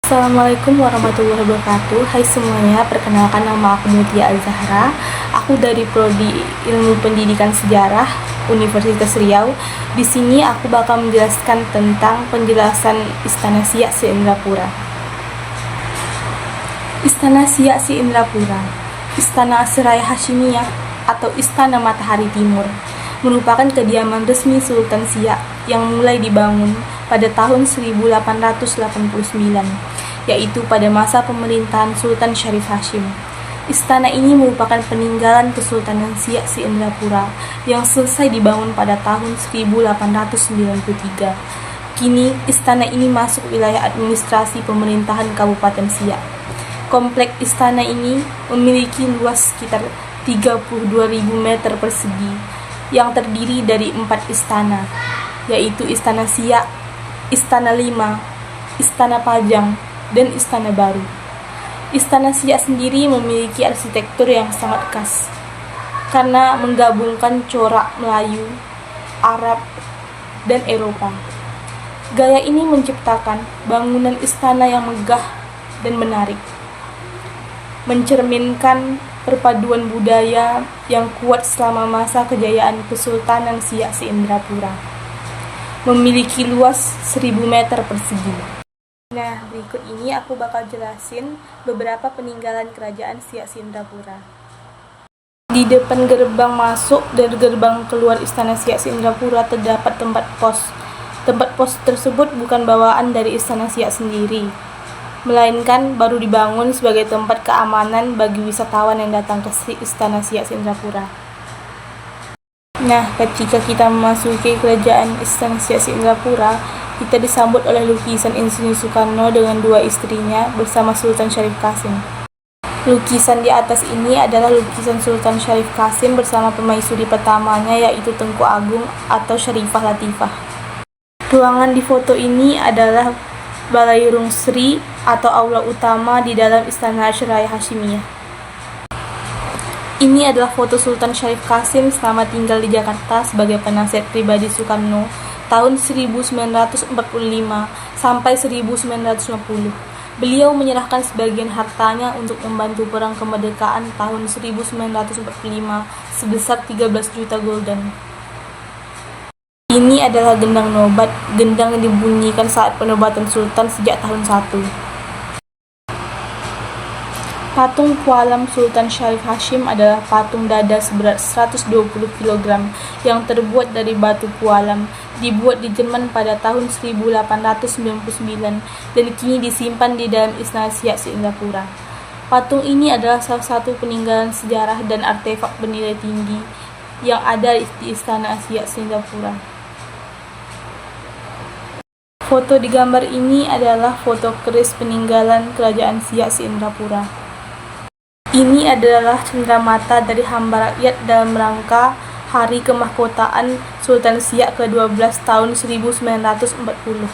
Assalamualaikum warahmatullahi wabarakatuh. Hai semuanya, perkenalkan nama aku Mutia Al-Zahra. Aku dari Prodi Ilmu Pendidikan Sejarah Universitas Riau. Di sini aku bakal menjelaskan tentang penjelasan Istana Siak se-Indrapura. Istana Siak se-Indrapura, Istana Seraya Hashimiyah atau Istana Matahari Timur, merupakan kediaman resmi Sultan Siak yang mulai dibangun pada tahun 1889, yaitu pada masa pemerintahan Sultan Syarif Hashim. Istana ini merupakan peninggalan Kesultanan Siak se-Indrapura yang selesai dibangun pada tahun 1893. Kini, istana ini masuk wilayah administrasi pemerintahan Kabupaten Siak. Komplek istana ini memiliki luas sekitar 32.000 meter persegi yang terdiri dari 4 istana, yaitu Istana Siak, Istana Lima, Istana Pajang, dan Istana Baru. Istana Siak sendiri memiliki arsitektur yang sangat khas karena menggabungkan corak Melayu, Arab, dan Eropa. Gaya ini menciptakan bangunan istana yang megah dan menarik, mencerminkan perpaduan budaya yang kuat selama masa kejayaan Kesultanan Siak se-Indrapura. Memiliki luas 1000 meter persegi. Nah, berikut ini aku bakal jelasin beberapa peninggalan kerajaan Siak se-Indrapura. Di depan gerbang masuk dan gerbang keluar Istana Siak se-Indrapura terdapat tempat pos. Tempat pos tersebut bukan bawaan dari Istana Siak sendiri, melainkan baru dibangun sebagai tempat keamanan bagi wisatawan yang datang ke Istana Siak se-Indrapura. Nah, ketika kita memasuki kerajaan Istana Siak se-Indrapura, kita disambut oleh lukisan Insinyur Soekarno dengan 2 istrinya bersama Sultan Syarif Qasim. Lukisan di atas ini adalah lukisan Sultan Syarif Qasim bersama permaisuri pertamanya, yaitu Tengku Agung atau Syarifah Latifah. Ruangan di foto ini adalah Balairung Sri atau aula utama di dalam Istana Seraya Hashimiyah. Ini adalah foto Sultan Syarif Qasim selama tinggal di Jakarta sebagai penasihat pribadi Soekarno tahun 1945 sampai 1950. Beliau menyerahkan sebagian hartanya untuk membantu perang kemerdekaan tahun 1945 sebesar 13 juta gulden. Ini adalah gendang nobat, gendang yang dibunyikan saat penobatan Sultan sejak tahun 1. Patung Pualam Sultan Syarif Hashim adalah patung dada seberat 120 kg yang terbuat dari batu pualam, dibuat di Jerman pada tahun 1899 dan kini disimpan di dalam Istana Siak se-Indrapura. Patung ini adalah salah satu peninggalan sejarah dan artefak bernilai tinggi yang ada di Istana Siak se-Indrapura. Foto di gambar ini adalah foto keris peninggalan kerajaan Siak se-Indrapura. Ini adalah cenderamata dari hamba rakyat dalam rangka Hari Kemahkotaan Sultan Siak ke-12 tahun 1940.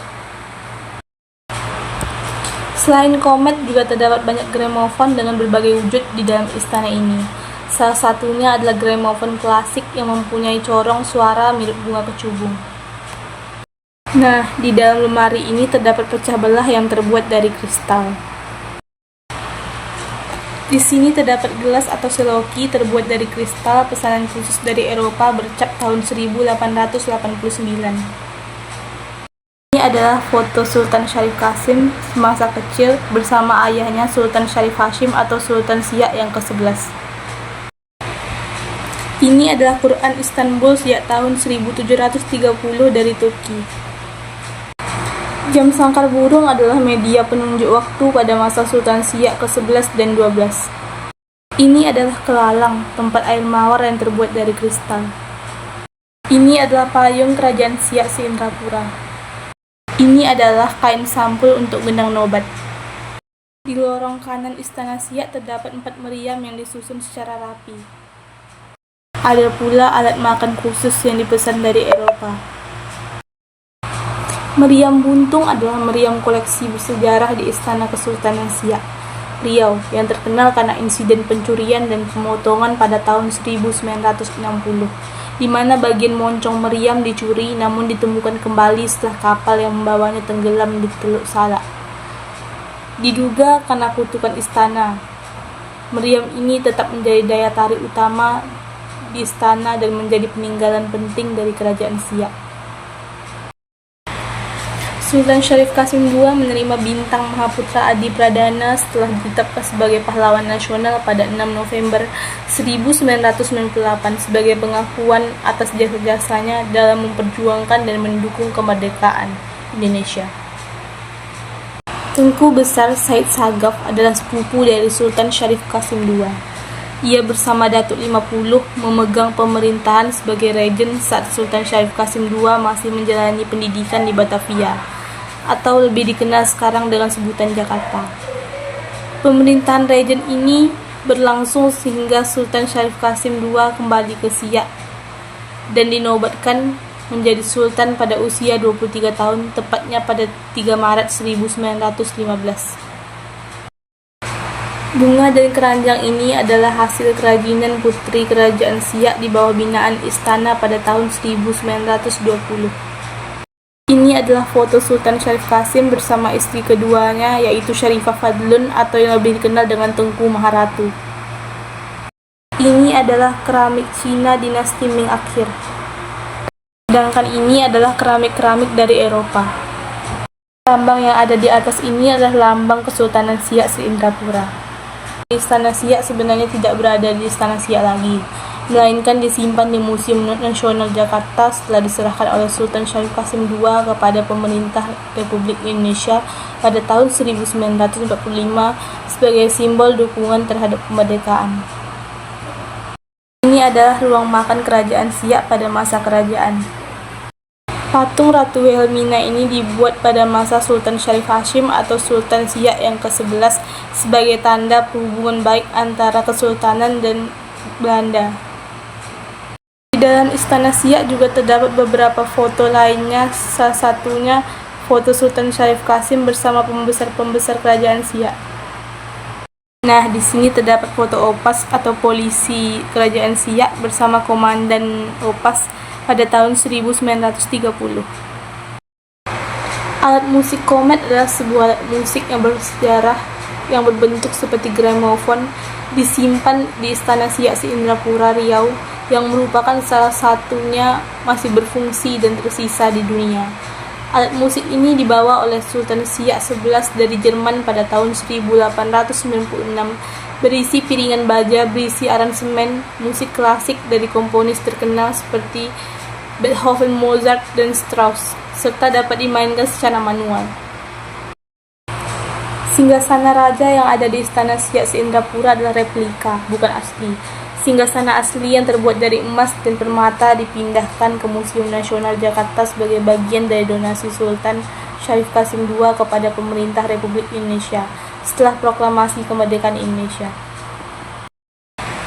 Selain komet, juga terdapat banyak gramofon dengan berbagai wujud di dalam istana ini. Salah satunya adalah gramofon klasik yang mempunyai corong suara mirip bunga kecubung. Nah, di dalam lemari ini terdapat pecah belah yang terbuat dari kristal. Di sini terdapat gelas atau seloki terbuat dari kristal pesanan khusus dari Eropa bercap tahun 1889. Ini adalah foto Sultan Syarif Qasim semasa kecil bersama ayahnya Sultan Syarif Hashim atau Sultan Siak yang ke-11. Ini adalah Quran Istanbul sejak tahun 1730 dari Turki. Jam sangkar burung adalah media penunjuk waktu pada masa Sultan Siak ke-11 dan 12. Ini adalah kelalang, tempat air mawar yang terbuat dari kristal. Ini adalah payung kerajaan Siak se-Indrapura. Ini adalah kain sampul untuk gendang nobat. Di lorong kanan Istana Siak terdapat 4 meriam yang disusun secara rapi. Ada pula alat makan khusus yang dipesan dari Eropa. Meriam buntung adalah meriam koleksi bersejarah di Istana Kesultanan Siak, Riau, yang terkenal karena insiden pencurian dan pemotongan pada tahun 1960, di mana bagian moncong meriam dicuri namun ditemukan kembali setelah kapal yang membawanya tenggelam di Teluk Salak. Diduga karena kutukan istana, meriam ini tetap menjadi daya tarik utama di istana dan menjadi peninggalan penting dari kerajaan Siak. Sultan Syarif Qasim II menerima bintang Mahaputra Adi Pradana setelah ditetapkan sebagai pahlawan nasional pada 6 November 1998 sebagai pengakuan atas jasa-jasanya dalam memperjuangkan dan mendukung kemerdekaan Indonesia. Tengku Besar Said Sagaf adalah sepupu dari Sultan Syarif Qasim II. Ia bersama Datuk 50 memegang pemerintahan sebagai Regen saat Sultan Syarif Qasim II masih menjalani pendidikan di Batavia, atau lebih dikenal sekarang dengan sebutan Jakarta. Pemerintahan Regen ini berlangsung sehingga Sultan Syarif Qasim II kembali ke Siak dan dinobatkan menjadi sultan pada usia 23 tahun, tepatnya pada 3 Maret 1915. Bunga dan keranjang ini adalah hasil kerajinan putri kerajaan Siak di bawah binaan istana pada tahun 1920. Ini adalah foto Sultan Syarif Qasim bersama istri keduanya, yaitu Syarifah Fadlun atau yang lebih dikenal dengan Tengku Maharatu. Ini adalah keramik Cina dinasti Ming akhir. Sedangkan ini adalah keramik-keramik dari Eropa. Lambang yang ada di atas ini adalah lambang Kesultanan Siak Sri Indrapura. Istana Siak sebenarnya tidak berada di Istana Siak lagi, melainkan disimpan di Museum Nasional Jakarta setelah diserahkan oleh Sultan Syarif Qasim II kepada pemerintah Republik Indonesia pada tahun 1945 sebagai simbol dukungan terhadap kemerdekaan. Ini adalah ruang makan kerajaan Siak pada masa kerajaan. Patung Ratu Wilhelmina ini dibuat pada masa Sultan Syarif Hashim atau Sultan Siak yang ke-11 sebagai tanda hubungan baik antara Kesultanan dan Belanda. Di dalam Istana Siak juga terdapat beberapa foto lainnya, salah satunya foto Sultan Syarif Qasim bersama pembesar-pembesar kerajaan Siak. Nah, di sini terdapat foto Opas atau polisi kerajaan Siak bersama komandan Opas pada tahun 1930. Alat musik komet adalah sebuah alat musik yang bersejarah yang berbentuk seperti gramofon, disimpan di Istana Siak Sri Indrapura, Riau, yang merupakan salah satunya masih berfungsi dan tersisa di dunia. Alat musik ini dibawa oleh Sultan Siak XI dari Jerman pada tahun 1896, berisi piringan baja berisi aransemen musik klasik dari komponis terkenal seperti Beethoven, Mozart, dan Strauss, serta dapat dimainkan secara manual. Singgasana raja yang ada di Istana Siak Sri Indrapura adalah replika, bukan asli. Singgasana asli yang terbuat dari emas dan permata dipindahkan ke Museum Nasional Jakarta sebagai bagian dari donasi Sultan Syarif Qasim II kepada pemerintah Republik Indonesia setelah proklamasi kemerdekaan Indonesia.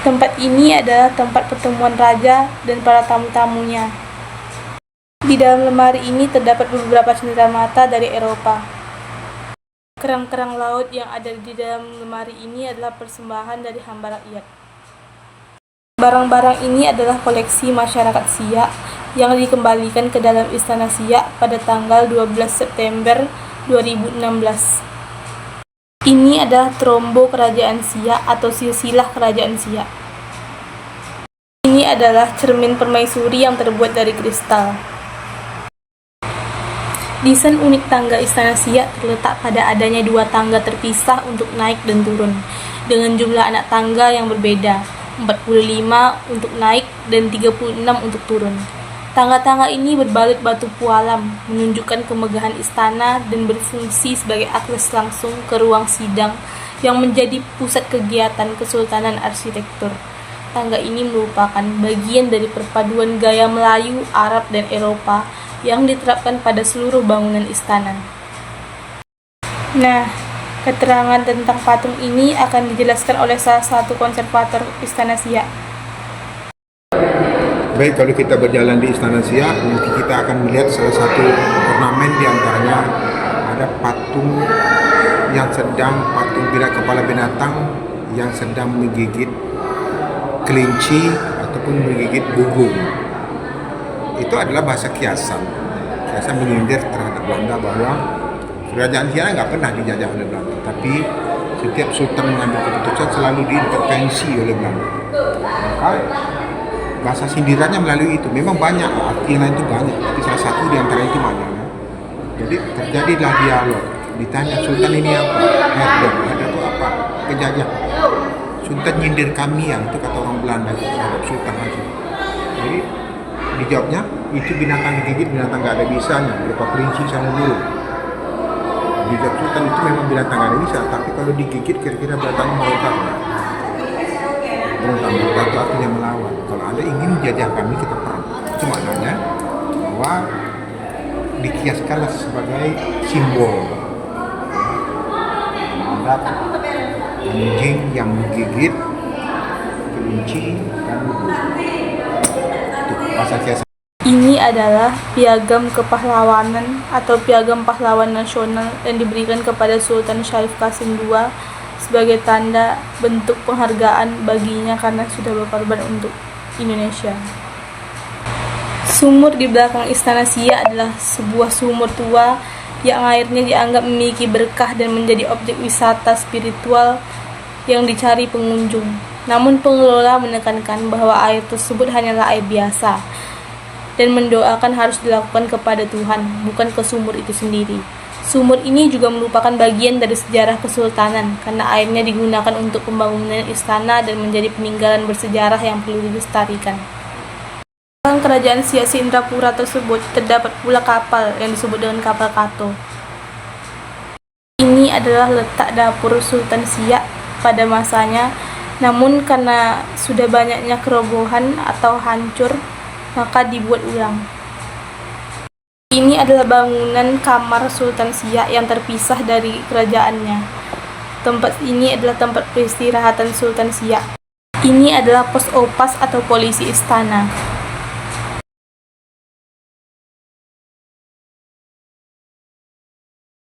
Tempat ini adalah tempat pertemuan raja dan para tamu-tamunya. Di dalam lemari ini terdapat beberapa cenderamata dari Eropa. Kerang-kerang laut yang ada di dalam lemari ini adalah persembahan dari hamba rakyat. Barang-barang ini adalah koleksi masyarakat Siak yang dikembalikan ke dalam Istana Siak pada tanggal 12 September 2016. Ini adalah trombo kerajaan Siak atau silsilah kerajaan Siak. Ini adalah cermin permaisuri yang terbuat dari kristal. Desain unik tangga Istana Siak terletak pada adanya 2 tangga terpisah untuk naik dan turun, dengan jumlah anak tangga yang berbeda, 45 untuk naik dan 36 untuk turun. Tangga-tangga ini berbalut batu pualam, menunjukkan kemegahan istana dan berfungsi sebagai akses langsung ke ruang sidang yang menjadi pusat kegiatan Kesultanan Arsitektur. Tangga ini merupakan bagian dari perpaduan gaya Melayu, Arab, dan Eropa yang diterapkan pada seluruh bangunan istana. Nah, keterangan tentang patung ini akan dijelaskan oleh salah satu konservator Istana Siak. Baik, kalau kita berjalan di Istana Siak, nanti kita akan melihat salah satu ornamen di antaranya ada patung bila kepala binatang yang sedang menggigit kelinci ataupun menggigit burung. Itu adalah bahasa kiasan menyindir terhadap Belanda bahwa Kerajaan Siak nggak pernah dijajah oleh Belanda, tapi setiap sultan mengambil keputusan selalu diintervensi oleh Belanda. Maka bahasa sindirannya melalui itu. Memang banyak, arti yang lain itu banyak, tapi salah satu di antara itu mana. Jadi terjadilah dialog. Ditanya, Sultan ini apa? Herder. Herder itu apa? Penjajah. Sultan nyindir kami ya, itu kata orang Belanda terhadap Sultan Hasim. Jadi dijawabnya, itu binatang digigit, binatang gak ada bisanya, berupa kelinci sama burung. Dijawab Sultan, itu memang binatang gak ada bisa, tapi kalau digigit kira-kira binatang merontak. Merontak itu artinya melawan. Kalau Anda ingin jajah kami, kita perang. Itu maknanya bahwa dikiaskanlah sebagai simbol terhadap anjing yang menggigit kelinci dan burung. Itu bahasa kiasan. Ini adalah piagam kepahlawanan atau piagam pahlawan nasional yang diberikan kepada Sultan Syarif Qasim II sebagai tanda bentuk penghargaan baginya karena sudah berkorban untuk Indonesia. Sumur di belakang Istana Siak adalah sebuah sumur tua yang airnya dianggap memiliki berkah dan menjadi objek wisata spiritual yang dicari pengunjung. Namun pengelola menekankan bahwa air tersebut hanyalah air biasa dan mendoakan harus dilakukan kepada Tuhan, bukan ke sumur itu sendiri. Sumur ini juga merupakan bagian dari sejarah kesultanan karena airnya digunakan untuk pembangunan istana dan menjadi peninggalan bersejarah yang perlu dilestarikan. Dalam kerajaan Siak Indrapura tersebut terdapat pula kapal yang disebut dengan kapal Kato. Ini adalah letak dapur Sultan Siak pada masanya, namun karena sudah banyaknya kerobohan atau hancur, maka dibuat ulang. Ini adalah bangunan kamar Sultan Siak yang terpisah dari kerajaannya. Tempat ini adalah tempat peristirahatan Sultan Siak. Ini adalah pos opas atau polisi istana.